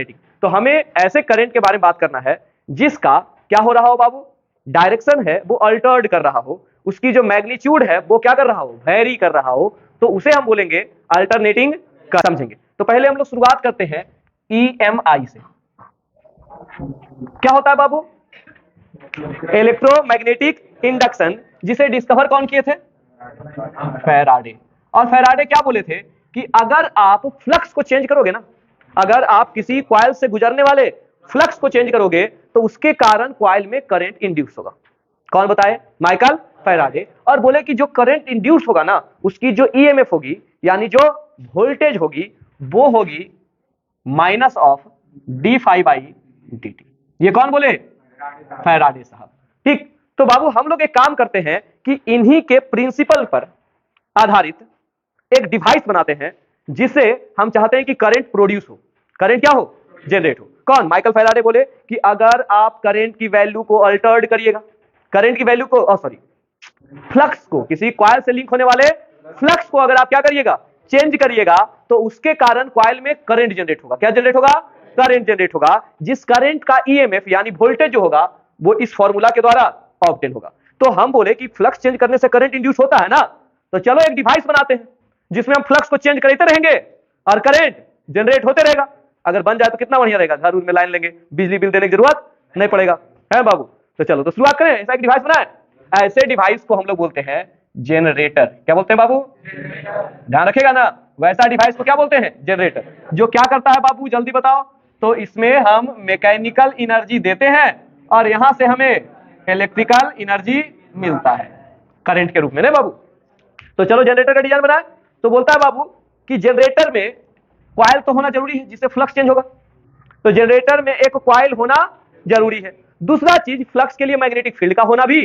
तो हमें ऐसे करंट के बारे में बात करना है जिसका क्या हो रहा हो बाबू, डायरेक्शन है वो अल्टर्ड कर रहा हो, उसकी जो मैग्नीट्यूड है वो क्या कर रहा हो, वेरी कर रहा हो, तो उसे हम बोलेंगे अल्टरनेटिंग करंट। समझेंगे तो पहले हम लोग शुरुआत करते हैं EMI से। क्या होता है बाबू, इलेक्ट्रोमैग्नेटिक इंडक्शन, जिसे डिस्कवर कौन किए थे, फैराडे। और फैराडे क्या बोले थे कि अगर आप फ्लक्स को चेंज करोगे ना, अगर आप किसी कॉइल से गुजरने वाले फ्लक्स को चेंज करोगे तो उसके कारण कॉइल में करंट इंड्यूस होगा। कौन बताए, माइकल फैराडे। और बोले कि जो करंट इंड्यूस होगा ना उसकी जो EMF होगी यानी जो वोल्टेज होगी वो होगी माइनस ऑफ d∅dt। ये कौन बोले, फैराडे साहब। ठीक, तो बाबू हम लोग एक काम करते हैं कि इन्हीं के प्रिंसिपल पर आधारित एक डिवाइस बनाते हैं जिसे हम चाहते हैं कि करंट प्रोड्यूस हो, करंट क्या हो, जनरेट हो। कौन, माइकल फैराडे बोले कि अगर आप करंट की वैल्यू को अल्टर्ड करिएगा, करंट की वैल्यू को सॉरी फ्लक्स को, किसी कॉइल से लिंक होने वाले फ्लक्स को अगर आप क्या करिएगा, चेंज करिएगा, तो उसके कारण कॉइल में करंट जनरेट होगा। क्या जनरेट होगा, करंट जनरेट होगा, जिस करंट का EMF यानी वोल्टेज जो होगा वो इस फॉर्मूला के द्वारा ऑब्टेन होगा। तो हम बोले कि फ्लक्स चेंज करने से करंट इंड्यूस होता है ना, तो चलो एक डिवाइस बनाते हैं जिसमें हम फ्लक्स को चेंज करते रहेंगे और करंट जनरेट होते रहेगा। अगर बन जाए तो कितना बढ़िया रहेगा, घर में लाइन लेंगे, बिजली बिल देने की जरूरत नहीं पड़ेगा, है बाबू। तो चलो तो शुरुआत करें, ऐसा एक डिवाइस बनाए। ऐसे डिवाइस को हम लोग बोलते हैं जनरेटर। क्या बोलते हैं बाबू, ध्यान रखेगा ना, वैसा डिवाइस को क्या बोलते हैं, जनरेटर। जो क्या करता है बाबू जल्दी बताओ, तो इसमें हम मैकेनिकल एनर्जी देते हैं और यहां से हमें इलेक्ट्रिकल एनर्जी मिलता है करंट के रूप में, ना बाबू। तो चलो जनरेटर का डिजाइन बनाए। तो बोलता है बाबू कि जनरेटर में कॉइल तो होना जरूरी है जिससे फ्लक्स चेंज होगा, तो जनरेटर में एक कॉइल होना जरूरी है। दूसरा चीज, फ्लक्स के लिए मैग्नेटिक फील्ड का होना भी,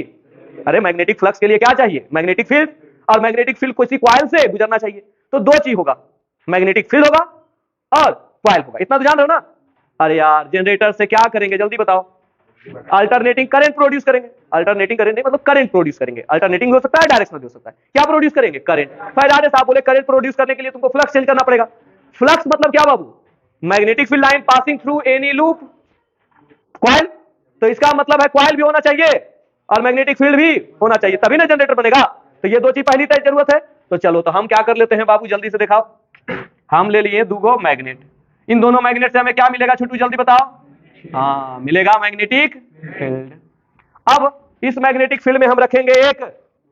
अरे मैग्नेटिक फ्लक्स के लिए क्या चाहिए, मैग्नेटिक फील्ड, और मैग्नेटिक फील्ड किसी कॉइल से गुजरना चाहिए। तो दो चीज होगा, मैग्नेटिक फील्ड होगा और कॉइल होगा, इतना तो जान रहे हो ना। अरे यार जनरेटर से क्या करेंगे जल्दी बताओ, अल्टरनेटिंग करंट प्रोड्यूस करेंगे। अल्टरनेटिंग करंट नहीं मतलब करंट प्रोड्यूस करेंगे, अल्टरनेटिंग हो सकता है, डायरेक्शनल हो सकता है। क्या प्रोड्यूस करेंगे, करंट। फैराडे साहब बोले करंट प्रोड्यूस करने के लिए तुमको फ्लक्स चेंज करना पड़ेगा। फ्लक्स मतलब क्या बाबू, magnetic field line passing through any loop coil. तो इसका मतलब है कॉइल भी होना चाहिए और मैग्नेटिक फील्ड भी होना चाहिए, तभी ना जनरेटर बनेगा। तो ये दो चीज पहली तय जरूरत है। तो चलो तो हम क्या कर लेते हैं बाबू, जल्दी से दिखाओ। हम ले लिए दूगो मैग्नेट, इन दोनों मैग्नेट से हमें क्या मिलेगा छोटू जल्दी बताओ, हाँ मिलेगा मैग्नेटिक फील्ड। अब इस मैग्नेटिक फील्ड में हम रखेंगे एक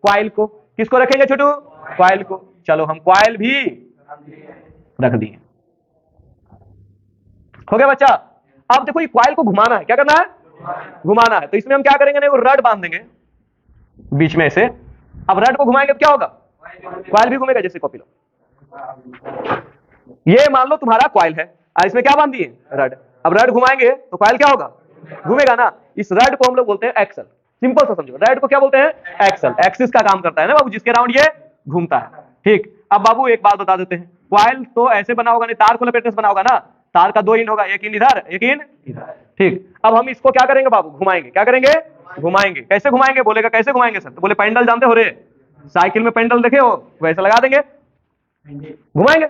कॉइल को, किसको रखेंगे छोटू, कॉइल को। चलो हम कॉइल भी रख दिए, हो गया बच्चा। अब देखो ये कॉइल को घुमाना है, क्या करना है, घुमाना है। तो इसमें हम क्या करेंगे ना, वो रड बांध देंगे बीच में से। अब रड को घुमाएंगे तो क्या होगा, कॉइल भी घूमेगा। जैसे कॉपी लो, ये मान लो तुम्हारा कॉइल है और इसमें क्या बांध दिए, रड। अब रड घुमाएंगे तो कॉइल क्या होगा, घूमेगा ना। इस रड को हम लोग बोलते हैं एक्सल। सिंपल सा समझो, रड को क्या बोलते हैं, एक्सल। एक्सिस का काम करता है ना बाबू, जिसके राउंड ये घूमता है। ठीक, अब बाबू एक बात बता देते हैं, कॉइल तो ऐसे बना होगा नहीं, तार को लपेटने से बना होगा ना। तार का दो एंड होगा, एक एंड इधर एक एंड इधर। ठीक, अब हम इसको क्या करेंगे बाबू, घुमाएंगे। क्या करेंगे, घुमाएंगे। कैसे घुमाएंगे, बोलेगा कैसे घुमाएंगे सर, तो बोले पेंडल जानते हो रे, साइकिल में पेंडल देखे हो, वैसे लगा देंगे, घुमाएंगे।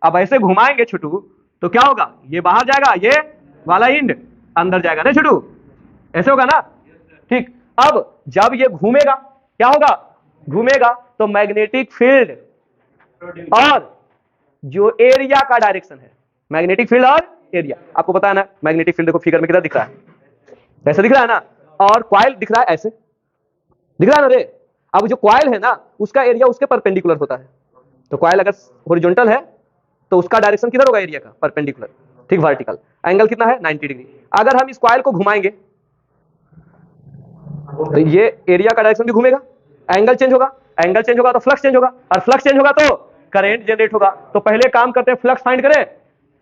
अब ऐसे घुमाएंगे छोटू तो क्या होगा, ये बाहर जाएगा, ये वाला एंड अंदर जाएगा ना छोटू, ऐसे होगा ना। ठीक, अब जब ये घूमेगा क्या होगा, घूमेगा तो मैग्नेटिक फील्ड और जो एरिया का डायरेक्शन है, मैग्नेटिक फील्ड और एरिया आपको पता है ना। मैग्नेटिक फील्ड देखो फिगर में कितना दिख रहा है, ऐसे दिख रहा है ना, और कॉइल दिख रहा है ऐसे, दिख रहा है ना रे। अब जो कॉइल है ना उसका एरिया उसके परपेंडिकुलर होता है। तो कॉइल अगर हॉरिजॉन्टल है तो उसका डायरेक्शन किधर होगा, एरिया का परपेंडिकुलर। ठीक, वर्टिकल एंगल कितना है 90 डिग्री। अगर हम इस कॉइल को घुमाएंगे तो ये एरिया का डायरेक्शन भी घूमेगा, एंगल चेंज होगा, एंगल चेंज होगा तो फ्लक्स चेंज होगा, और फ्लक्स चेंज होगा तो करंट जनरेट होगा। तो पहले काम करते हैं फ्लक्स फाइंड करें।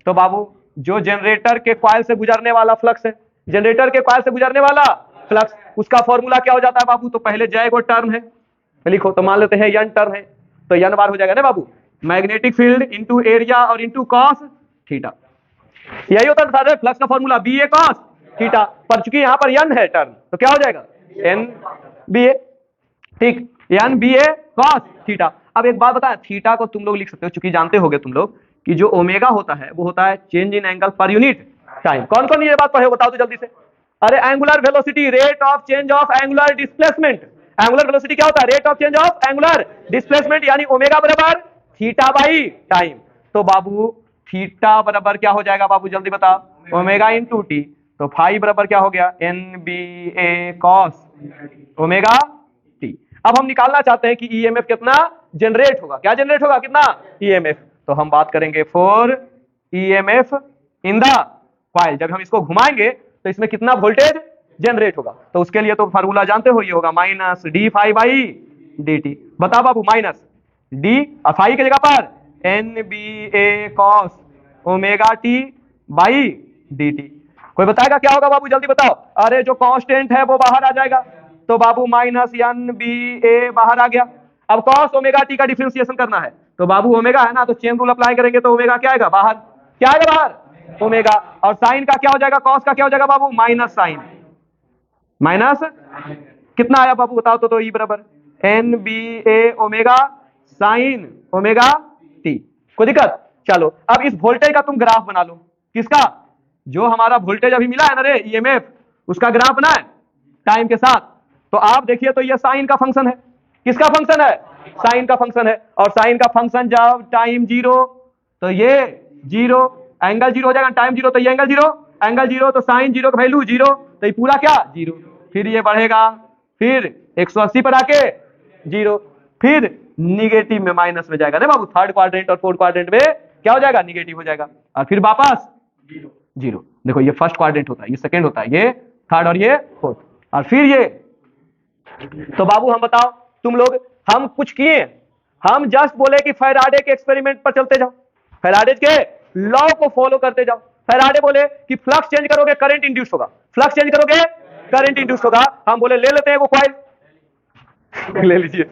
तो बाबू जो जनरेटर के कॉइल से गुजरने वाला फ्लक्स है, जनरेटर के कॉइल से गुजरने वाला फ्लक्स, उसका फॉर्मूला क्या हो जाता है बाबू, तो पहले जय को टर्म है लिखो, तो मान लेते हैं यन टर्म है, तो यन बार हो जाएगा ना बाबू, मैग्नेटिक फील्ड इंटू एरिया और इंटू कॉस थीटा। यही होता है फ्लक्स का formula, B A cos theta. पर चूंकि यहां पर यन है टर्म तो क्या हो जाएगा, एन बी ए। ठीक, N B A cos theta. अब एक बात बताएं, थीटा को तुम लोग लिख सकते हो, चूंकि जानते होगे तुम लोग कि जो ओमेगा होता है वो होता है change in angle per unit time. कौन कौन ये बात पढ़े बताओ तो जल्दी से। अरे angular velocity, rate of change of angular displacement. Angular velocity क्या होता है? Rate of change of angular displacement, यानी ओमेगा बराबर थीटा बाई टाइम। तो बाबू थीटा बराबर क्या हो जाएगा बाबू जल्दी बताओ? Omega into T. तो फाई बराबर क्या हो गया? N B A cos omega T. अब हम निकालना चाहते हैं कि ईएमएफ कितना जनरेट होगा। क्या जनरेट होगा? कितना? ईएमएफ। तो हम बात करेंगे for EMF in the coil. जब हम इसको घुमाएंगे तो इसमें कितना वोल्टेज जनरेट होगा? तो उसके लिए तो फार्मूला जानते हो, ये होगा minus D phi by D T. बता बाबू, माइनस डी और फाई की जगह पर N B A cos omega T by D T. कोई बताएगा क्या होगा बाबू जल्दी बताओ? अरे जो कांस्टेंट है वो बाहर आ जाएगा, तो बाबू माइनस एन बी ए बाहर आ गया। अब कॉस ओमेगा टी का डिफरेंशिएशन करना है, तो बाबू ओमेगा है ना, तो चेन रूल अप्लाई करेंगे तो ओमेगा क्या आएगा बाहर? क्या आएगा बाहर? ओमेगा। और साइन का क्या हो जाएगा? कॉस का क्या हो जाएगा बाबू? Minus sign. माइनस कितना आया बाबू बताओ तो ई बराबर एन बी ए ओमेगा साइन ओमेगा टी। कोई दिक्कत? चलो अब इस वोल्टेज का तुम ग्राफ बना लो। किसका? जो हमारा वोल्टेज अभी मिला है ना रे ईएमएफ, उसका ग्राफ बना है टाइम के साथ। तो आप देखिए तो ये साइन का फंक्शन है। किसका फंक्शन है? साइन का फंक्शन है। और साइन का फंक्शन जब टाइम जीरो तो ये जीरो, एंगल जीरो हो जाएगा। टाइम जीरो तो ये एंगल जीरो, एंगल जीरो तो साइन जीरो का वैल्यू जीरो, तो ये पूरा क्या? जीरो। फिर ये बढ़ेगा, फिर 180 पर आके जीरो, फिर निगेटिव में माइनस में जाएगा ना बाबू। थर्ड क्वाड्रेंट और फोर्थ क्वाड्रेंट में क्या हो जाएगा? निगेटिव हो जाएगा। और फिर वापस जीरो। देखो ये फर्स्ट क्वाड्रेंट होता है, ये सेकंड होता है, ये थर्ड और ये फोर्थ, और फिर ये। तो बाबू हम बताओ तुम लोग, हम कुछ किए? हम जस्ट बोले कि फैराडे के एक्सपेरिमेंट पर चलते जाओ, फैराडे के लॉ को फॉलो करते जाओ। फैराडे बोले कि फ्लक्स चेंज करोगे करंट इंड्यूस होगा, फ्लक्स चेंज करोगे करंट इंड्यूस होगा। हम बोले ले लेते हैं वो कॉइल ले लीजिए।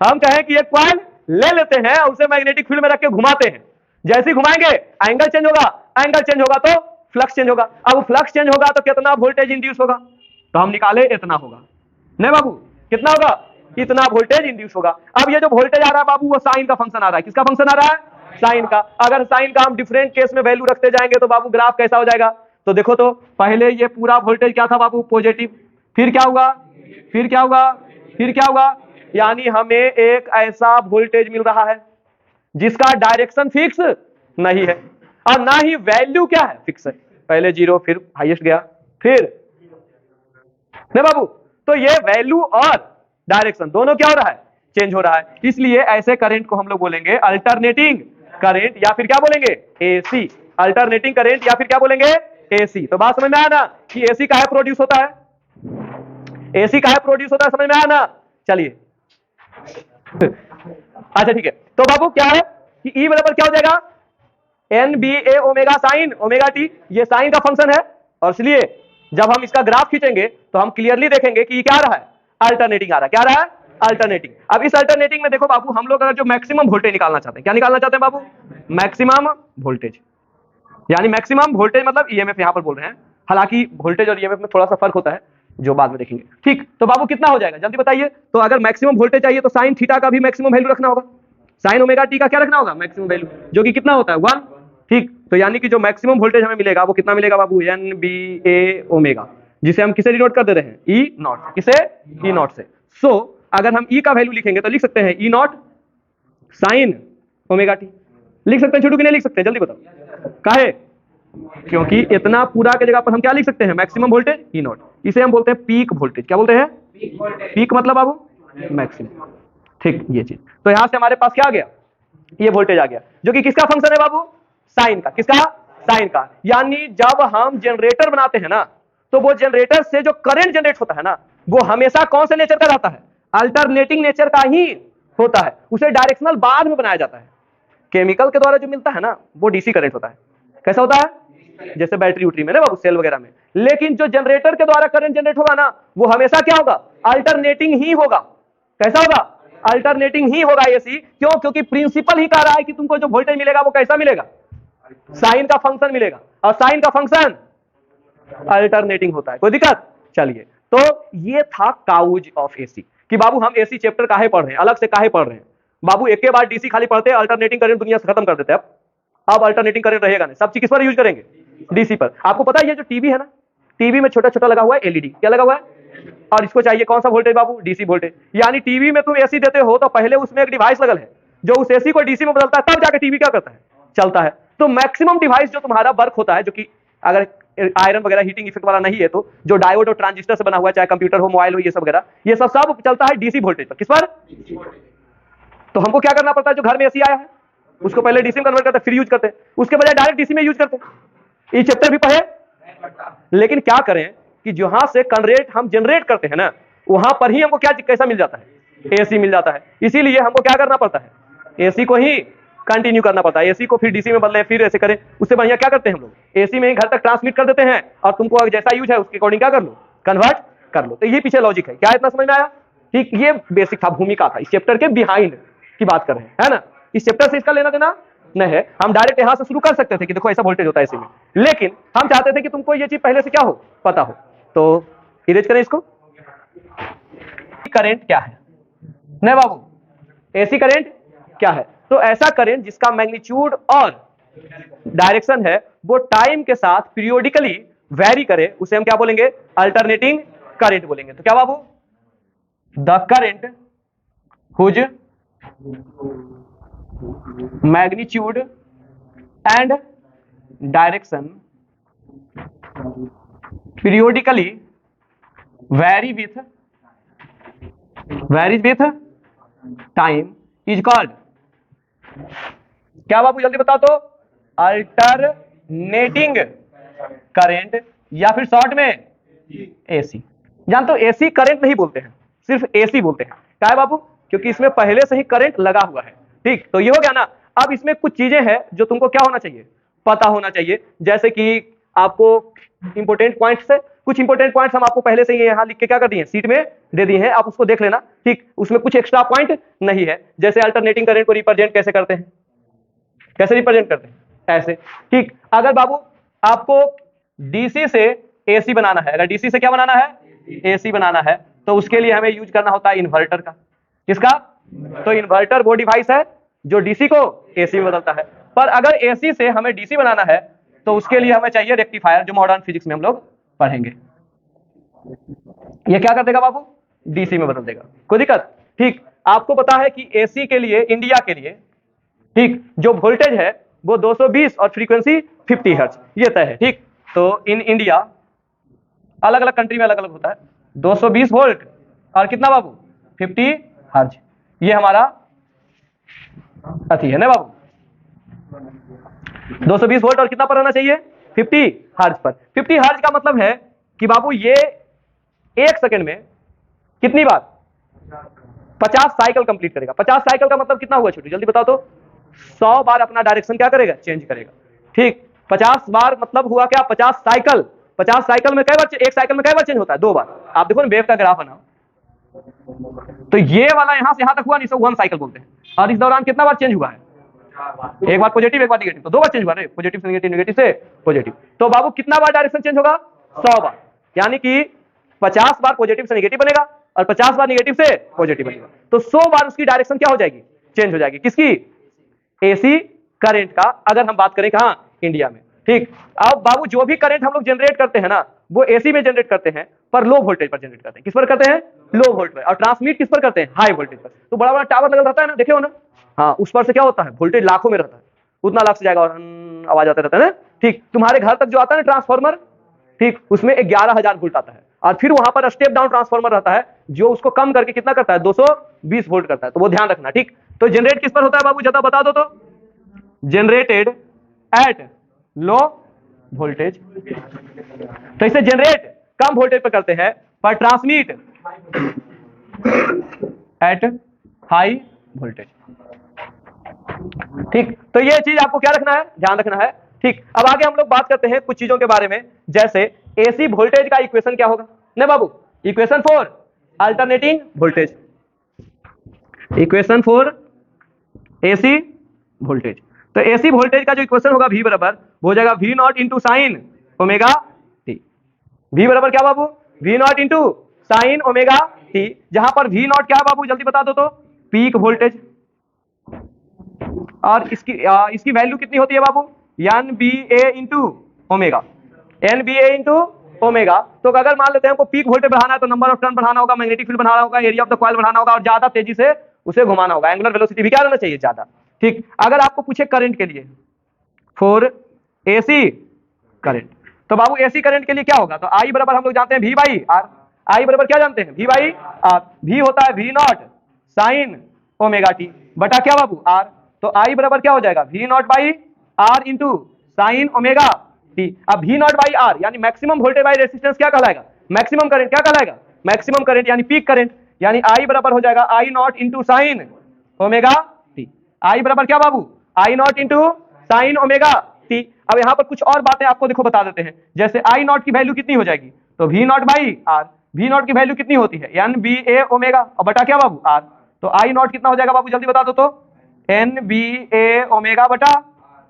हम कहें कि एक कॉइल ले लेते हैं, उसे मैग्नेटिक फील्ड में रख के घुमाते हैं। जैसे ही घुमाएंगे एंगल चेंज होगा, एंगल चेंज होगा तो फ्लक्स चेंज होगा। अब फ्लक्स चेंज होगा तो कितना वोल्टेज इंड्यूस होगा? तो हम निकाले इतना होगा। नहीं बाबू, कितना होगा? इतना वोल्टेज इंड्यूस होगा। अब ये जो वोल्टेज आ रहा है बाबू, वो साइन का फंक्शन आ रहा है। किसका फंक्शन आ रहा है? साइन का। अगर साइन का हम डिफरेंट केस में वैल्यू रखते जाएंगे तो बाबू ग्राफ कैसा हो जाएगा? तो देखो तो पहले ये पूरा वोल्टेज क्या था बाबू? पॉजिटिव। फिर क्या होगा? फिर क्या होगा? फिर क्या होगा? यानी हमें एक ऐसा वोल्टेज मिल रहा है जिसका डायरेक्शन फिक्स नहीं है और ना ही वैल्यू क्या है? फिक्स है। पहले जीरो, फिर हाईएस्ट गया, फिर नहीं बाबू। तो ये वैल्यू और डायरेक्शन दोनों क्या हो रहा है? चेंज हो रहा है। इसलिए ऐसे करंट को हम लोग बोलेंगे अल्टरनेटिंग करंट, या फिर क्या बोलेंगे? एसी। अल्टरनेटिंग करंट या फिर क्या बोलेंगे? एसी। तो बात समझ में आया ना कि एसी काहे प्रोड्यूस होता है? एसी काहे प्रोड्यूस होता है, समझ में आया ना? चलिए अच्छा ठीक है। तो बाबू क्या है कि ई बराबर क्या हो जाएगा? एन बी ए ओमेगा साइन ओमेगा टी। ये साइन का फंक्शन है, और इसलिए जब हम इसका ग्राफ खींचेंगे तो हम क्लियरली देखेंगे कि क्या आ रहा है? अल्टरनेटिंग आ रहा है। क्या आ रहा है? अल्टरनेटिंग। अब इस अल्टरनेटिंग में देखो बाबू, हम लोग अगर जो मैक्सिमम वोल्टेज निकालना चाहते हैं, क्या निकालना चाहते हैं बाबू? Maximum voltage. यानी मैक्सिमम वोल्टेज मतलब ईएमएफ यहां पर बोल रहे हैं। हालांकि वोल्टेज और ईएमएफ में थोड़ा सा फर्क होता है, जो बाद में देखेंगे। ठीक, तो बाबू कितना हो जाएगा जल्दी बताइए? तो अगर मैक्सिमम वोल्टेज चाहिए तो साइन थीटा का भी मैक्सिमम वैल्यू रखना होगा। साइन ओमेगा टी का क्या रखना होगा? मैक्सिमम वैल्यू, जो कि कितना होता है? 1। ठीक, तो यानी कि जो मैक्सिमम वोल्टेज हमें मिलेगा वो कितना मिलेगा बाबू? एन बी ए ओमेगा, जिसे हम किसे डिनोट कर दे रहे हैं? ई नॉट। किसे? ई नॉट से। सो अगर हम ई का वैल्यू लिखेंगे तो लिख सकते हैं ई नॉट साइन ओमेगा टी। लिख सकते हैं छोटू कि नहीं लिख सकते हैं? जल्दी बताओ। काहे? क्योंकि इतना पूरा के जगह पर हम क्या लिख सकते हैं? Maximum voltage E not. इसे हम बोलते हैं पीक वोल्टेज। क्या बोलते हैं? पीक मतलब बाबू मैक्सिमम। ठीक, ये चीज। तो यहां से हमारे पास क्या आ गया? ये वोल्टेज आ गया, जो कि किसका फंक्शन है बाबू? साइन का। किसका? साइन का। यानी जब हम जनरेटर बनाते हैं ना, तो वो जनरेटर से जो करंट जनरेट होता है ना, वो हमेशा कौन से नेचर का रहता है? अल्टरनेटिंग नेचर का ही होता है। उसे डायरेक्शनल बाद में बनाया जाता है। केमिकल के द्वारा जो मिलता है ना, वो डीसी करंट होता है। कैसा होता है? जैसे बैटरी उटरी में ना बाबू, सेल वगैरह में। लेकिन जो जनरेटर के द्वारा करंट जनरेट होगा ना, वो हमेशा क्या होगा? अल्टरनेटिंग ही होगा। कैसा होगा? अल्टरनेटिंग ही होगा एसी। क्यों? क्योंकि प्रिंसिपल ही कह रहा है कि तुमको जो वोल्टेज मिलेगा वो कैसा मिलेगा? साइन का फंक्शन मिलेगा, और साइन का फंक्शन अल्टरनेटिंग होता है। कोई दिक्कत? चलिए, तो ये था काउज ऑफ एसी कि बाबू हम एसी चैप्टर काहे पढ़ रहे हैं, अलग से काहे पढ़ रहे हैं बाबू? एक के बाद डीसी खाली पढ़ते हैं, अल्टरनेटिंग करंट दुनिया से खत्म कर देते हैं। अब अल्टरनेटिंग करंट रहेगा नहीं, सब चीज किस पर यूज करेंगे? डीसी पर। आपको पता है ये जो टीवी है ना, टीवी में छोटा छोटा लगा हुआ है एलईडी, क्या लगा हुआ है, और इसको चाहिए कौन सा वोल्टेज बाबू, डीसी वोल्टेज। यानी टीवी में तुम एसी देते हो तो पहले उसमें एक डिवाइस लगल है जो उस एसी को डीसी में बदलता है, तब जाकर टीवी क्या करता है, चलता है। तो मैक्सिमम डिवाइस जो तुम्हारा वर्क होता है, जो कि अगर आयरन वगैरह हीटिंग इफेक्ट वाला नहीं है तो जो डायोड और ट्रांजिस्टर से बना हुआ है, चाहे कंप्यूटर हो, मोबाइल हो, ये सब वगैरह, ये सब चलता है डीसी वोल्टेज पर। किस पर? तो हमको क्या करना पड़ता है, जो घर में एसी आया है उसको पहले डीसी में कन्वर्ट करते हैं, फिर यूज करते हैं, उसके बजाय डायरेक्ट डीसी में यूज करते हैं। ये चैप्टर भी पढ़े, लेकिन क्या करें कि जहां से करंट हम जनरेट करते हैं ना, वहां पर ही हमको क्या कैसा मिल जाता है, एसी मिल जाता है। इसीलिए हमको क्या करना पड़ता है, एसी को ही कंटिन्यू करना पड़ता है, एसी को फिर डीसी में बदले, फिर ऐसे करें। उससे बढ़िया क्या करते हैं हम लोग, एसी में ही घर तक ट्रांसमिट कर देते हैं, और तुमको जैसा यूज है उसके अकॉर्डिंग क्या कर लो, कन्वर्ट कर लो। तो ये पीछे लॉजिक है, क्या इतना समझ में आया? ठीक, ये बेसिक था, भूमिका था, इस चैप्टर के बिहाइंड की बात कर रहे हैं, है ना। इस चैप्टर से इसका लेना देना नहीं है, हम डायरेक्ट यहां से शुरू कर सकते थे कि देखो ऐसा वोल्टेज होता है एसी में, लेकिन हम चाहते थे कि तुमको ये चीज पहले से क्या हो, पता हो। तो इरेज करें इसको। करंट क्या है, नहीं बाबू, एसी करंट क्या है? तो ऐसा करंट जिसका मैग्नीट्यूड और डायरेक्शन है वो टाइम के साथ पीरियोडिकली वेरी करे, उसे हम क्या बोलेंगे, अल्टरनेटिंग करंट बोलेंगे। तो क्या बाबू, the current whose magnitude and direction periodically varies with time is called, क्या बाबू जल्दी बताओ तो, अल्टरनेटिंग करंट, या फिर शॉर्ट में एसी। जानते हो एसी करंट नहीं बोलते हैं, सिर्फ एसी बोलते हैं। क्या है बाबू, क्योंकि इसमें पहले से ही करंट लगा हुआ है। ठीक, तो ये हो गया ना। अब इसमें कुछ चीजें हैं जो तुमको क्या होना चाहिए, पता होना चाहिए। जैसे कि आपको इंपोर्टेंट पॉइंट्स है, कुछ इंपोर्टेंट पॉइंट्स हम आपको पहले से ही यहाँ लिख के क्या कर दिए, सीट में दे दिए हैं, आप उसको देख लेना। ठीक, उसमें कुछ एक्स्ट्रा पॉइंट नहीं है। जैसे अल्टरनेटिंग करंट को रिप्रेजेंट कैसे करते हैं, कैसे रिप्रेजेंट करते हैं, ऐसे। ठीक, अगर बाबू आपको डीसी से एसी बनाना है, अगर डीसी से क्या बनाना है, एसी बनाना है, तो उसके लिए हमें यूज करना होता है इन्वर्टर का। किसका? तो इन्वर्टर वो डिवाइस है जो डीसी को एसी में बदलता है। पर अगर एसी से हमें डीसी बनाना है तो उसके लिए हमें चाहिए रेक्टिफायर, जो मॉडर्न फिजिक्स में हम लोग पढ़ेंगे। ये क्या कर देगा बाबू, डीसी में बदल देगा, कोई दिक्कत? ठीक, आपको पता है कि एसी के लिए, इंडिया के लिए, ठीक, जो वोल्टेज है वो 220 और फ्रीक्वेंसी 50 हर्ट्ज, ये तय है। ठीक, तो इन इंडिया, अलग अलग कंट्री में अलग अलग होता है, 220 वोल्ट और कितना बाबू, 50 हर्ट्ज, ये हमारा अथी है ना बाबू। 220 वोल्ट और कितना पर होना चाहिए, 50 हर्ट्ज पर। 50 हर्ट्ज का मतलब है कि बाबू ये एक सेकंड में कितनी बार, 50 साइकिल कंप्लीट करेगा। 50 साइकिल का मतलब कितना हुआ छोटू, जल्दी बताओ तो। 100 बार अपना डायरेक्शन क्या करेगा, चेंज करेगा। ठीक, 50 बार मतलब हुआ क्या, 50 साइकिल। 50 साइकिल में कई बार, एक साइकिल में कई बार चेंज होता है, 2 बार। आप देखो ना वेव का ग्राफ बनाओ, तो ये वाला यहां से यहां तक हुआ, नहीं सब 1 साइकिल बोलते हैं। और इस दौरान कितना बार चेंज हुआ है, एक बार पॉजिटिव एक बार निगेटिव, तो 2 बार चेंज हुआ ना, पॉजिटिव से निगेटिव, निगेटिव से पॉजिटिव। तो बाबू कितना बार डायरेक्शन चेंज होगा, 100 बार। यानी कि 50 बार पॉजिटिव से निगेटिव बनेगा और 50 बार निगेटिव से पॉजिटिव बनेगा, तो 100 बार उसकी डायरेक्शन क्या हो जाएगी, चेंज हो जाएगी। किसकी, एसी करंट का, अगर हम बात करें कहां, इंडिया में। ठीक, अब बाबू जो भी करंट हम लोग जनरेट करते हैं ना, वो एसी में जनरेट करते हैं, पर लो वोल्टेज पर जनरेट करते हैं। किस पर करते हैं, लो वोल्टेज पर। और ट्रांसमिट किस पर करते हैं, हाई वोल्टेज पर। तो बड़ा बड़ा टावर लगल रहता है ना, देखे हो ना, हाँ, उस पर से क्या होता है, वोल्टेज लाखों में रहता है, उतना लाख से जाएगा और आवाज आता रहता है ना। ठीक, तुम्हारे घर तक जो आता है ना ट्रांसफार्मर, ठीक, उसमें 11,000 वोल्ट आता है, और फिर वहां पर स्टेप डाउन ट्रांसफार्मर रहता है जो उसको कम करके कितना करता है, 220 वोल्ट करता है। तो वो ध्यान रखना। ठीक, तो जनरेट किस पर होता है बाबू, जरा बता दो तो। जनरेटेड एट लो वोल्टेज, तो इसे जनरेट कम वोल्टेज पर करते हैं, पर ट्रांसमिट एट हाई वोल्टेज। ठीक, तो ये चीज आपको क्या रखना है, ध्यान रखना है। ठीक, अब आगे हम लोग बात करते हैं कुछ चीजों के बारे में, जैसे एसी वोल्टेज का इक्वेशन क्या होगा, नहीं बाबू, equation for alternating voltage, equation for AC voltage. तो एसी वोल्टेज का जो इक्वेशन होगा, V बराबर हो जाएगा V0 into sine omega T. V बराबर क्या बाबू, V0 into sine omega T, जहां पर V0 क्या है बाबू, जल्दी बता दो तो, पीक वोल्टेज। और इसकी वैल्यू कितनी होती है बाबू, NBA into omega, NBA into omega. तो अगर मान लेते हैं हमको पीक वोल्टेज बढ़ाना है तो नंबर ऑफ टर्न बढ़ाना होगा, मैग्नेटिक फील्ड बढ़ाना होगा, एरिया ऑफ द कॉइल बढ़ाना होगा और ज्यादा तेजी से उसे घुमाना होगा, एंगुलर वेलोसिटी भी क्या रहना चाहिए, ज्यादा। ठीक, अगर आपको पूछे करंट के लिए फॉर AC करंट, तो बाबू AC करंट के लिए क्या होगा, तो I बराबर हम लोग जानते हैं V बाई आर। I बराबर क्या जानते हैं, V बाई आर। V होता है V not sign omega T बटा क्या बाबू R। तो I बराबर क्या हो जाएगा, V naught by R into sine omega T. अब V नॉट बाई आर यानी मैक्सिमम वोल्टेज बाई रेजिस्टेंस क्या कहलाएगा, मैक्सिमम करंट क्या कहलाएगा, मैक्सिमम करंट यानी पीक करंट, यानी I बराबर हो जाएगा I naught into sine omega T. I बराबर क्या बाबू, I naught into sine omega T. अब यहाँ पर कुछ और बातें आपको देखो बता देते हैं, जैसे I नॉट की वैल्यू कितनी हो जाएगी, तो V naught by R, V naught की वैल्यू कितनी होती है, NBA ओमेगा और बटा क्या बाबू आर। तो I नॉट कितना हो जाएगा बाबू, जल्दी बता दो तो, NBA ओमेगा बटा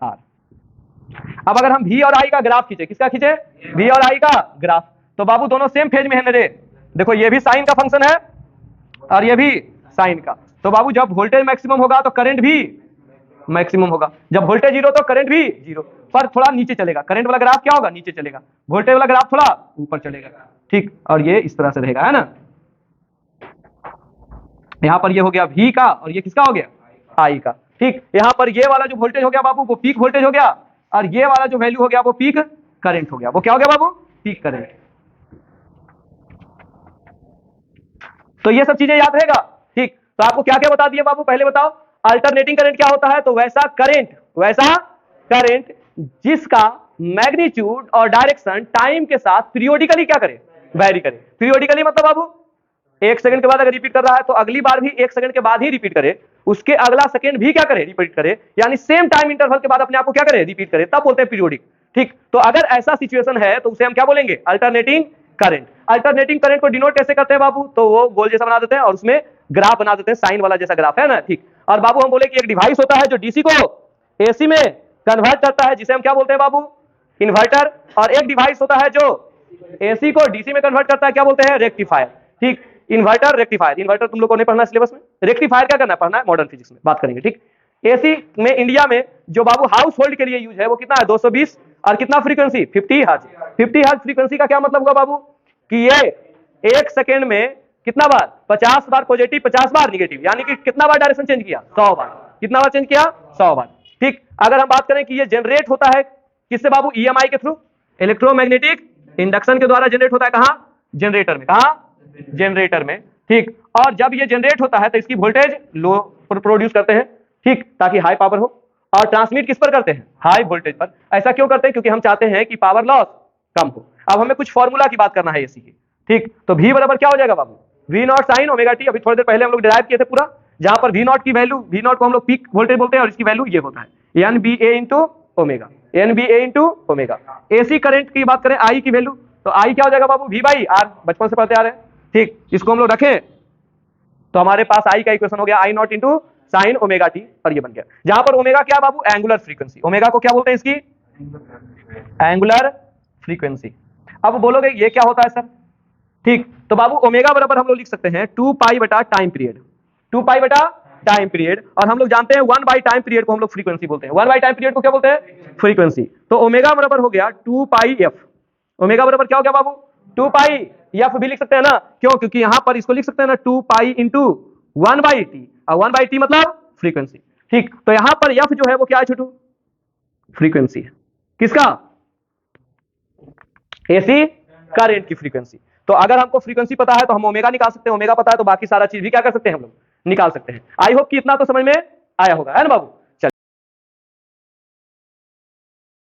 आर। अब अगर हम V और I का ग्राफ खींचे, किसका खींचे, V और I का ग्राफ, तो बाबू दोनों सेम फेज में है मेरे, देखो ये भी साइन का फंक्शन है और ये भी साइन का। तो बाबू जब वोल्टेज मैक्सिमम होगा तो करंट भी मैक्सिमम होगा, जब वोल्टेज जीरो तो करंट भी जीरो, पर थोड़ा नीचे चलेगा, करंट वाला ग्राफ क्या होगा, नीचे चलेगा, वोल्टेज वाला ग्राफ थोड़ा ऊपर चलेगा। ठीक, और ये इस तरह से रहेगा, है ना। यहाँ पर ये हो गया V का और ये किसका हो गया, I का। ठीक, यहाँ पर ये वाला जो वोल्टेज हो गया बाबू वो पीक वोल्टेज हो गया और ये वाला जो वैल्यू हो गया वो पीक करंट हो गया। वो क्या हो गया बाबू, पीक करंट। तो ये सब चीजें याद रहेगा। ठीक, तो आपको क्या क्या बता दिया बाबू, पहले बताओ अल्टरनेटिंग करंट क्या होता है, तो वैसा करंट जिसका मैग्नीट्यूड और डायरेक्शन टाइम के साथ पीरियोडिकली क्या करे, वैरी करे। पीरियोडिकली मतलब बाबू 1 सेकंड के बाद अगर रिपीट कर रहा है तो अगली बार भी 1 सेकंड के बाद ही रिपीट करे, उसके अगला सेकंड भी क्या करे, रिपीट करे, यानी सेम टाइम इंटरवल के बाद अपने आप को क्या करे, रिपीट करे, तब बोलते हैं पीरियोडिक। ठीक, तो अगर ऐसा सिचुएशन है तो उसे हम क्या बोलेंगे, अल्टरनेटिंग करंट। अल्टरनेटिंग करंट को डिनोट कैसे करते हैं बाबू, तो वो गोल जैसा बना देते हैं और उसमें ग्राफ बना देते हैं, साइन वाला जैसा ग्राफ है ना। ठीक, और बाबू हम बोले कि एक डिवाइस होता है जो डीसी को एसी में कन्वर्ट करता है, जिसे हम क्या बोलते हैं बाबू, इन्वर्टर, और एक डिवाइस होता है जो एसी को डीसी में कन्वर्ट करता है, क्या बोलते हैं, रेक्टिफायर। ठीक, इन्वर्टर रेक्टिफायर, इन्वर्टर तुम लोगों को नहीं पढ़ना सिलेबस में, रेक्टिफायर क्या करना है, पढ़ना है, मॉडर्न फिजिक्स में बात करेंगे। ठीक, एसी में इंडिया में जो बाबू हाउस होल्ड के लिए यूज है वो कितना है, 220 और कितना फ्रीक्वेंसी, 50 हर्ट्ज। 50 हर्ट्ज फ्रीक्वेंसी का क्या मतलब होगा बाबू, कि ये 1 सेकेंड में कितना बार, 50 बार पॉजिटिव 50 बार निगेटिव, यानी कि कितना बार डायरेक्शन चेंज किया, 100 बार। कितना बार चेंज किया, 100 बार। ठीक, अगर हम बात करें कि ये जनरेट होता है किससे बाबू, EMI के थ्रू, इलेक्ट्रोमैग्नेटिक इंडक्शन के द्वारा जनरेट होता है, कहां, जनरेटर में, कहां, जनरेटर में। ठीक, और जब ये जनरेट होता है तो इसकी वोल्टेज लो प्रोड्यूस करते हैं, ठीक, ताकि हाई पावर हो, और ट्रांसमिट किस पर करते हैं, हाई वोल्टेज पर। ऐसा क्यों करते हैं, क्योंकि हम चाहते हैं कि पावर लॉस कम हो। अब हमें कुछ फॉर्मूला की बात करना है एसी की। ठीक, तो V बराबर क्या हो जाएगा बाबू, V not sign omega T, अभी थोड़ी देर पहले हम लोग डिराइव किए थे पूरा, जहां पर V नॉट की वैल्यू, V नॉट को हम लोग पीक वोल्टेज बोलते हैं और इसकी वैल्यू ये होता है NBA into omega, NBA into omega. AC current की बात करें I की वैल्यू, तो I क्या हो जाएगा बाबू, V बाई आर, बचपन से पढ़ते आ रहे हैं। ठीक, इसको हम लोग रखें तो हमारे पास I का इक्वेशन हो गया I naught into sine omega T, और ये बन गया, जहां पर ओमेगा क्या बाबू, एंगुलर फ्रीक्वेंसी। ओमेगा को क्या बोलते हैं, इसकी एंगुलर फ्रीक्वेंसी। अब बोलोगे ये क्या होता है सर। ठीक, तो बाबू ओमेगा बराबर हम लोग लिख सकते हैं 2 पाई बटा टाइम पीरियड, 2 पाई बटा टाइम पीरियड, और हम लोग जानते हैं 1 बाई टाइम पीरियड को हम लोग फ्रीक्वेंसी बोलते हैं, 1 बाई टाइम पीरियड को क्या बोलते हैं, फ्रीक्वेंसी। तो ओमेगा बराबर हो गया 2 पाई एफ। ओमेगा बराबर क्या हो गया बाबू, 2 पाई एफ भी लिख सकते हैं ना, क्यों, क्योंकि यहां पर इसको लिख सकते हैं ना 2 पाई इंटू 1 बाई टी, और 1 बाई टी मतलब फ्रीक्वेंसी। ठीक, तो यहां पर एफ जो है वो क्या है छोटू, फ्रीक्वेंसी है, किसका, एसी करंट की फ्रीक्वेंसी। तो अगर हमको फ्रीक्वेंसी पता है तो हम ओमेगा निकाल सकते हैं, ओमेगा पता है तो बाकी सारा चीज भी क्या कर सकते हैं हम लोग निकाल सकते हैं। आई होप कि इतना तो समझ में आया होगा, है ना बाबू।